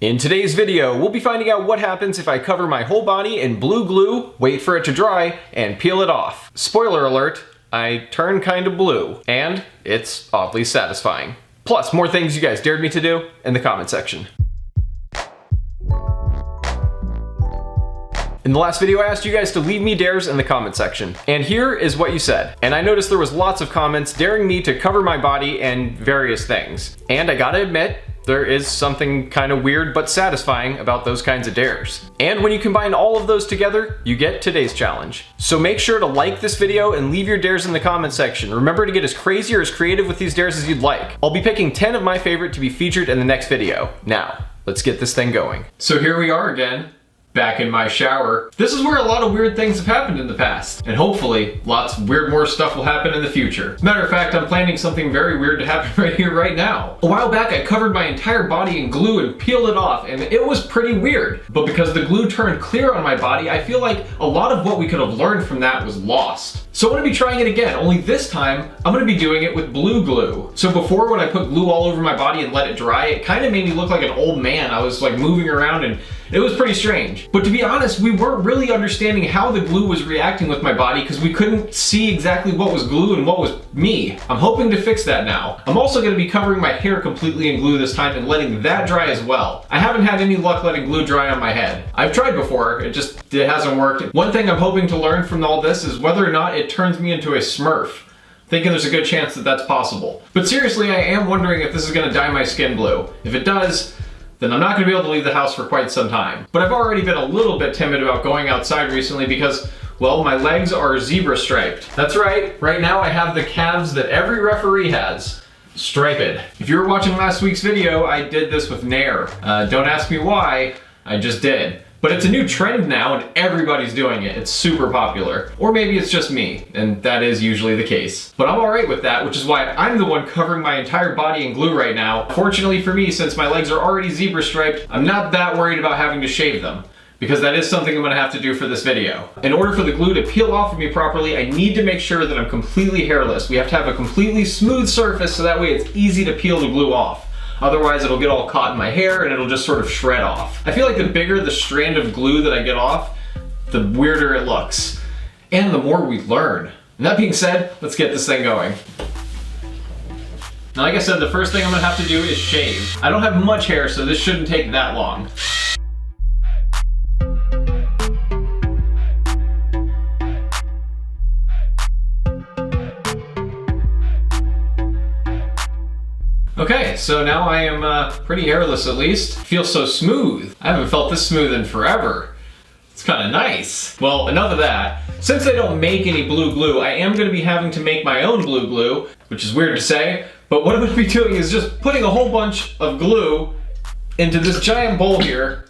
In today's video, we'll be finding out what happens if I cover my whole body in blue glue, wait for it to dry, and peel it off. Spoiler alert, I turn kinda blue, and it's oddly satisfying. Plus, more things you guys dared me to do in the comment section. In the last video, I asked you guys to leave me dares in the comment section, and here is what you said. And I noticed there was lots of comments daring me to cover my body and various things. And I gotta admit, there is something kind of weird but satisfying about those kinds of dares. And when you combine all of those together, you get today's challenge. So make sure to like this video and leave your dares in the comment section. Remember to get as crazy or as creative with these dares as you'd like. I'll be picking 10 of my favorite to be featured in the next video. Now, let's get this thing going. So here we are again. Back in my shower. This is where a lot of weird things have happened in the past, and hopefully lots of weird more stuff will happen in the future. Matter of fact, I'm planning something very weird to happen right here, right now. A while back, I covered my entire body in glue and peeled it off, and it was pretty weird. But because the glue turned clear on my body, I feel like a lot of what we could have learned from that was lost. So I'm gonna be trying it again, only this time, I'm gonna be doing it with blue glue. So before, when I put glue all over my body and let it dry, it kind of made me look like an old man. I was like moving around and it was pretty strange. But to be honest, we weren't really understanding how the glue was reacting with my body because we couldn't see exactly what was glue and what was me. I'm hoping to fix that now. I'm also gonna be covering my hair completely in glue this time and letting that dry as well. I haven't had any luck letting glue dry on my head. I've tried before, it hasn't worked. One thing I'm hoping to learn from all this is whether or not it turns me into a Smurf. Thinking there's a good chance that that's possible. But seriously, I am wondering if this is gonna dye my skin blue. If it does, then I'm not gonna be able to leave the house for quite some time. But I've already been a little bit timid about going outside recently because, well, my legs are zebra striped. That's right now I have the calves that every referee has. Striped. If you were watching last week's video, I did this with Nair. Don't ask me why, I just did. But it's a new trend now and everybody's doing it. It's super popular. Or maybe it's just me, and that is usually the case. But I'm alright with that, which is why I'm the one covering my entire body in glue right now. Fortunately for me, since my legs are already zebra striped, I'm not that worried about having to shave them, because that is something I'm gonna have to do for this video. In order for the glue to peel off of me properly, I need to make sure that I'm completely hairless. We have to have a completely smooth surface so that way it's easy to peel the glue off. Otherwise it'll get all caught in my hair and it'll just sort of shred off. I feel like the bigger the strand of glue that I get off, the weirder it looks. And the more we learn. And that being said, let's get this thing going. Now, like I said, the first thing I'm gonna have to do is shave. I don't have much hair, so this shouldn't take that long. Okay, so now I am pretty hairless at least. Feels so smooth. I haven't felt this smooth in forever. It's kind of nice. Well, enough of that. Since I don't make any blue glue, I am gonna be having to make my own blue glue, which is weird to say, but what I'm gonna be doing is just putting a whole bunch of glue into this giant bowl here.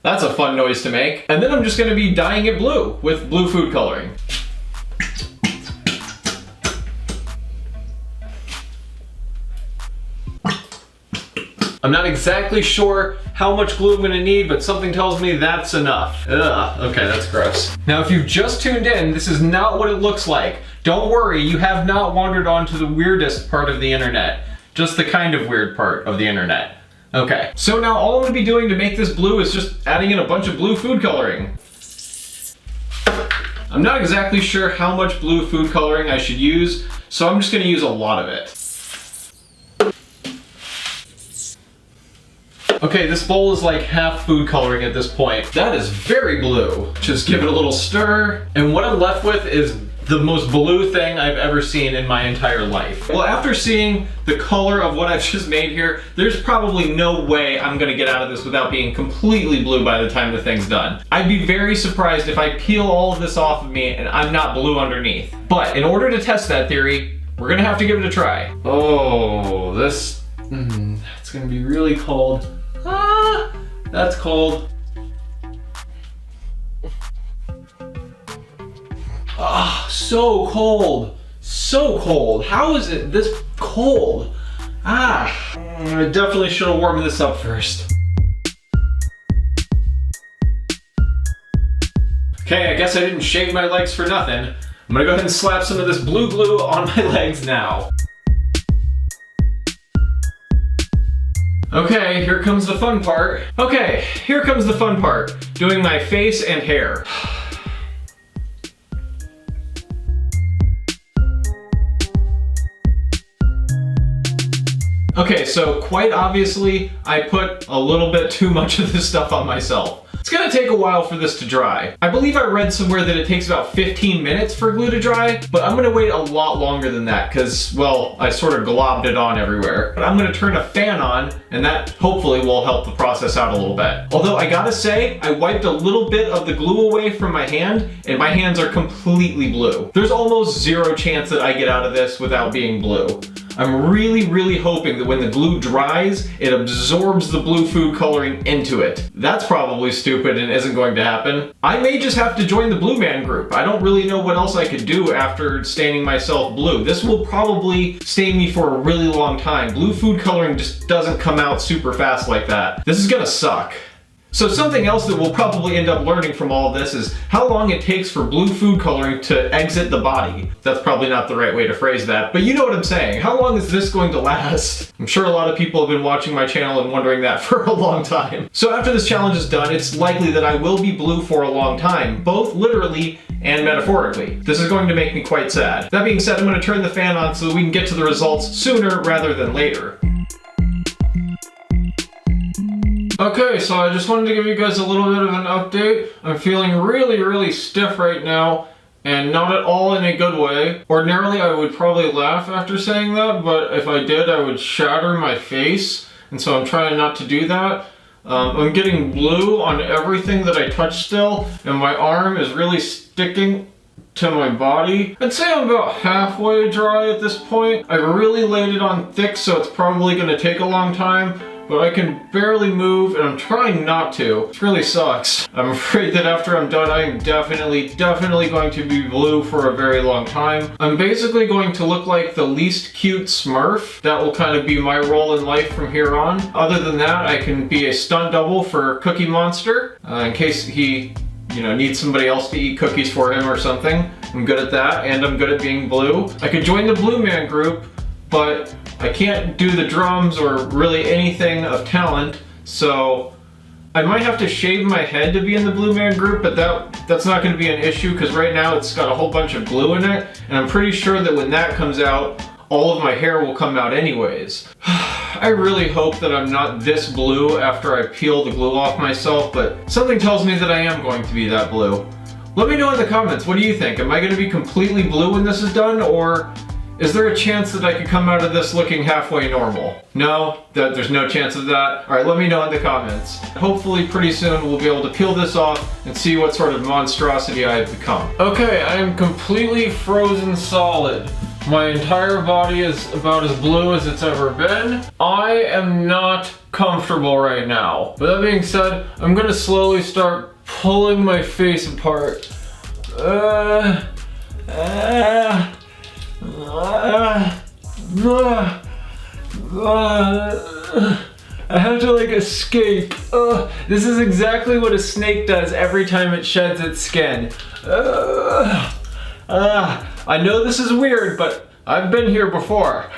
That's a fun noise to make. And then I'm just gonna be dyeing it blue with blue food coloring. I'm not exactly sure how much glue I'm gonna need, but something tells me that's enough. Ugh, okay, that's gross. Now, if you've just tuned in, this is not what it looks like. Don't worry, you have not wandered onto the weirdest part of the internet. Just the kind of weird part of the internet. Okay, so now all I'm gonna be doing to make this blue is just adding in a bunch of blue food coloring. I'm not exactly sure how much blue food coloring I should use, so I'm just gonna use a lot of it. Okay, this bowl is like half food coloring at this point. That is very blue. Just give it a little stir, and what I'm left with is the most blue thing I've ever seen in my entire life. Well, after seeing the color of what I've just made here, there's probably no way I'm gonna get out of this without being completely blue by the time the thing's done. I'd be very surprised if I peel all of this off of me and I'm not blue underneath. But in order to test that theory, we're gonna have to give it a try. Oh, it's gonna be really cold. Ah, that's cold. Ah, so cold. So cold. How is it this cold? Ah, I definitely should have warmed this up first. Okay, I guess I didn't shave my legs for nothing. I'm gonna go ahead and slap some of this blue glue on my legs now. Okay, here comes the fun part. Okay, here comes the fun part. Doing my face and hair. Okay, so quite obviously, I put a little bit too much of this stuff on myself. It's gonna take a while for this to dry. I believe I read somewhere that it takes about 15 minutes for glue to dry, but I'm gonna wait a lot longer than that because, well, I sort of globbed it on everywhere. But I'm gonna turn a fan on, and that hopefully will help the process out a little bit. Although I gotta say, I wiped a little bit of the glue away from my hand, and my hands are completely blue. There's almost zero chance that I get out of this without being blue. I'm really hoping that when the glue dries, it absorbs the blue food coloring into it. That's probably stupid and isn't going to happen. I may just have to join the Blue Man group. I don't really know what else I could do after staining myself blue. This will probably stain me for a really long time. Blue food coloring just doesn't come out super fast like that. This is gonna suck. So something else that we'll probably end up learning from all of this is how long it takes for blue food coloring to exit the body. That's probably not the right way to phrase that, but you know what I'm saying. How long is this going to last? I'm sure a lot of people have been watching my channel and wondering that for a long time. So after this challenge is done, it's likely that I will be blue for a long time, both literally and metaphorically. This is going to make me quite sad. That being said, I'm going to turn the fan on so that we can get to the results sooner rather than later. Okay, so I just wanted to give you guys a little bit of an update. I'm feeling really stiff right now, and not at all in a good way. Ordinarily, I would probably laugh after saying that, but if I did, I would shatter my face, and so I'm trying not to do that. I'm getting blue on everything that I touch still, and my arm is really sticking to my body. I'd say I'm about halfway dry at this point. I really laid it on thick, so it's probably gonna take a long time. But I can barely move, and I'm trying not to. It really sucks. I'm afraid that after I'm done, I am definitely going to be blue for a very long time. I'm basically going to look like the least cute Smurf. That will kind of be my role in life from here on. Other than that, I can be a stunt double for Cookie Monster, in case he, needs somebody else to eat cookies for him or something. I'm good at that, and I'm good at being blue. I could join the Blue Man group, but I can't do the drums or really anything of talent, so I might have to shave my head to be in the Blue Man group, but that's not going to be an issue because right now it's got a whole bunch of glue in it, and I'm pretty sure that when that comes out, all of my hair will come out anyways. I really hope that I'm not this blue after I peel the glue off myself, but something tells me that I am going to be that blue. Let me know in the comments, what do you think? Am I going to be completely blue when this is done, or is there a chance that I could come out of this looking halfway normal? No? There's no chance of that? Alright, let me know in the comments. Hopefully pretty soon we'll be able to peel this off and see what sort of monstrosity I have become. Okay, I am completely frozen solid. My entire body is about as blue as it's ever been. I am not comfortable right now. But that being said, I'm gonna slowly start pulling my face apart. I have to escape. This is exactly what a snake does every time it sheds its skin. I know this is weird, but I've been here before.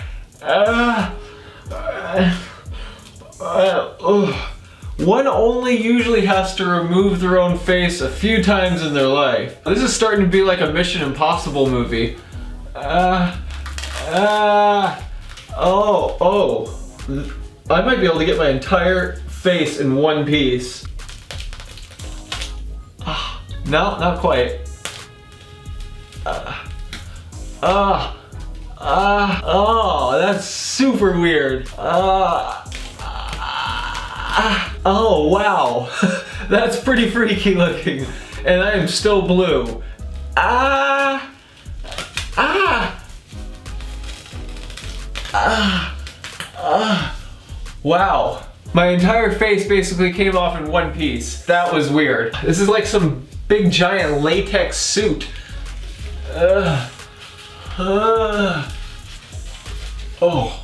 One only usually has to remove their own face a few times in their life. This is starting to be like a Mission Impossible movie. I might be able to get my entire face in one piece. No, not quite. Oh, that's super weird. Oh, wow. That's pretty freaky looking. And I am still blue. Wow. My entire face basically came off in one piece. That was weird. This is like some big giant latex suit. Oh.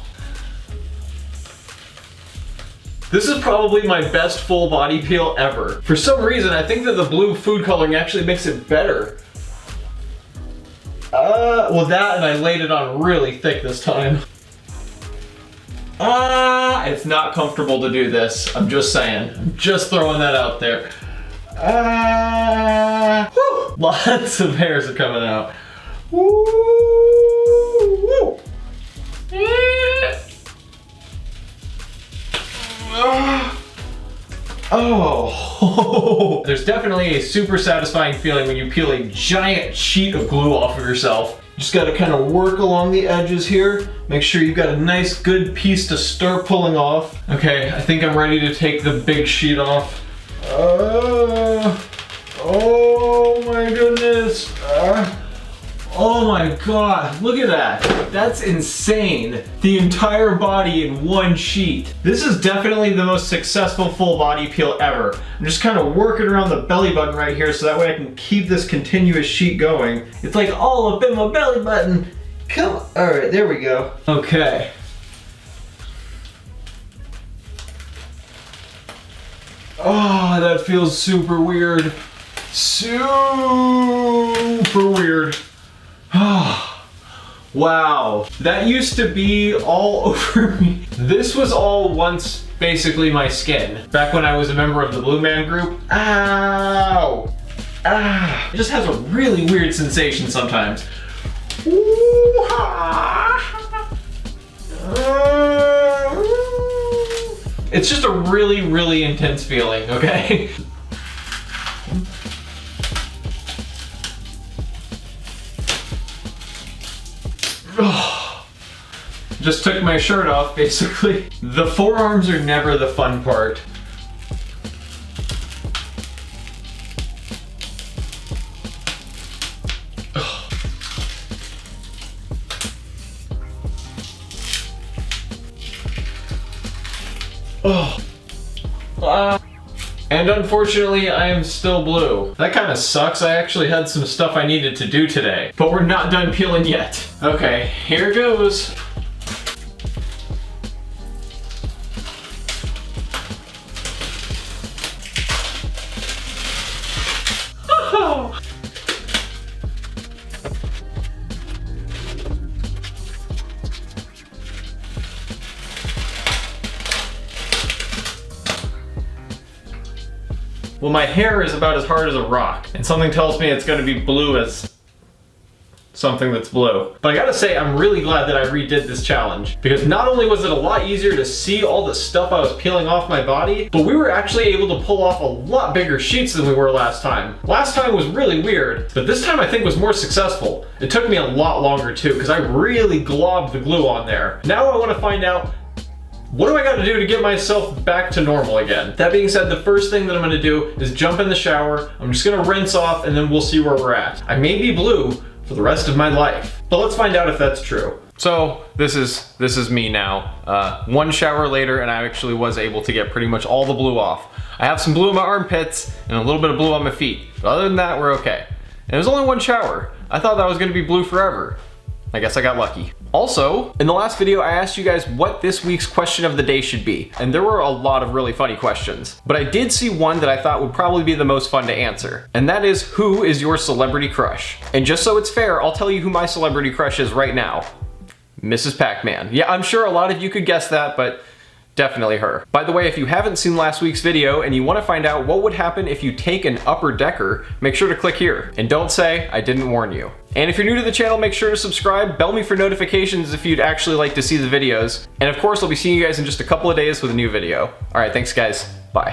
This is probably my best full body peel ever. For some reason, I think that the blue food coloring actually makes it better. Well, that and I laid it on really thick this time. It's not comfortable to do this. I'm just saying. I'm just throwing that out there. Whew. Lots of hairs are coming out. Woo, woo. Oh, there's definitely a super satisfying feeling when you peel a giant sheet of glue off of yourself. Just gotta kind of work along the edges here. Make sure you've got a nice good piece to start pulling off. Okay, I think I'm ready to take the big sheet off. Oh my goodness. Oh my god, look at that. That's insane. The entire body in one sheet. This is definitely the most successful full body peel ever. I'm just kind of working around the belly button right here so that way I can keep this continuous sheet going. It's like all up in my belly button. Come on. All right, there we go. Okay. Oh, that feels super weird. Super weird. Wow, that used to be all over me. This was all once basically my skin. Back when I was a member of the Blue Man group. Ow! Ah! It just has a really weird sensation sometimes. It's just a really, really intense feeling, okay? Just took my shirt off, basically. The forearms are never the fun part. And unfortunately, I am still blue. That kind of sucks. I actually had some stuff I needed to do today, but we're not done peeling yet. Okay, here goes. Well, my hair is about as hard as a rock, and something tells me it's gonna be blue as something that's blue. But I gotta say, I'm really glad that I redid this challenge, because not only was it a lot easier to see all the stuff I was peeling off my body, but we were actually able to pull off a lot bigger sheets than we were last time. Last time was really weird, but this time I think was more successful. It took me a lot longer too, because I really globbed the glue on there. Now I wanna find out, what do I gotta do to get myself back to normal again? That being said, the first thing that I'm gonna do is jump in the shower. I'm just gonna rinse off and then we'll see where we're at. I may be blue for the rest of my life, but let's find out if that's true. So this is me now. One shower later and I actually was able to get pretty much all the blue off. I have some blue in my armpits and a little bit of blue on my feet, but other than that, we're okay. And it was only one shower. I thought that was gonna be blue forever. I guess I got lucky. Also, in the last video, I asked you guys what this week's question of the day should be, and there were a lot of really funny questions. But I did see one that I thought would probably be the most fun to answer, and that is, who is your celebrity crush? And just so it's fair, I'll tell you who my celebrity crush is right now. Mrs. Pac-Man. Yeah, I'm sure a lot of you could guess that, but definitely her. By the way, if you haven't seen last week's video and you want to find out what would happen if you take an upper decker, make sure to click here. And don't say I didn't warn you. And if you're new to the channel, make sure to subscribe, bell me for notifications if you'd actually like to see the videos. And of course, I'll be seeing you guys in just a couple of days with a new video. All right, thanks guys. Bye.